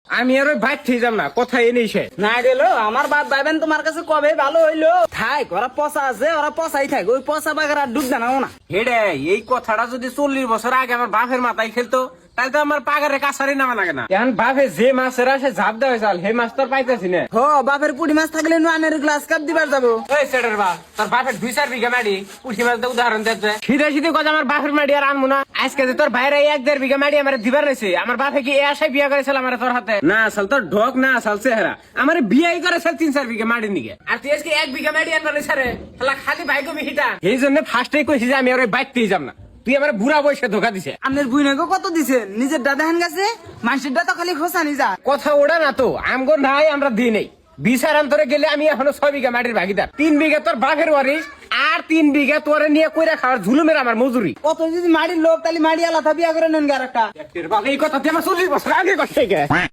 আমি আর ওই ভাই ঠিক যাম না, কোথায় এনেছে না গেল আমার বাপ ভাইবেন তোমার কাছে কবে ভালো হইলো থাক, ওরা পচা আছে, ওরা পচাই থাক, ওই পচা বাগের আর ডুব জানাও না। হেডে এই কথাটা যদি 40 বছর আগে আমার বাপের মাথায় খেলতো তাহলে তো আমার পাগারে কাছারি নামা লাগে না। এখন বাপে যে মাছের আসে ঝাপ দেওয়া চাল হে মাছ তোর পাইতেছি না। হ বাপের পুটি মাছ থাকলে নোয়ানের গ্লাস কাপ দিবার যাবো। ওই সেটার বা তোর বাপের 2-4 বিঘা মাটি পুঁটি মাছ উদাহরণ দিতে সিধে সিধে কথা আমার বাপের মাটি আর আনবো না। আজকে যে তোর ভাইরা 1-1.5 বিঘা মাটি আমার দিবার রয়েছে, আমার বাপে কি এ আশায় বিয়ে করেছিল আমার তোর হাতে না আসল তোর ঢোক না আসল চেহারা আমার বিয়ে করেছিল 3-4 বিঘা মাটির নিকে, আর তুই আজকে 1 বিঘা মাটি আনবার রে খালি ভাই কবি হিটা। এই জন্য ফার্স্টেই কইছি যে আমি আর ওই বাইকতেই যাব না, তুই আমার বুড়া বয়সে ধোকা দিছে। আপনার বুইনাকে কত দিছেন? নিজের দাদা হান গেছে, মানুষের দাদা খালি খোসা নিজা কথা ওড়া না তো আমগো নাই, আমরা দিই নেই বিচার অন্তরে গেলে আমি এখনো 6 বিঘা মাটির ভাগিদার। 3 বিঘা তোর বাঘের ওয়ারিস আর 3 বিঘা তোরে নিয়ে কইরা খাওয়ার ঝুলুমের আমার মজুরি। কত যদি মাটির লোক তাহলে মাটি আলাদা বিয়া করে নেন আর একটা। এই কথা তুই আমার 40 বছর আগে কথা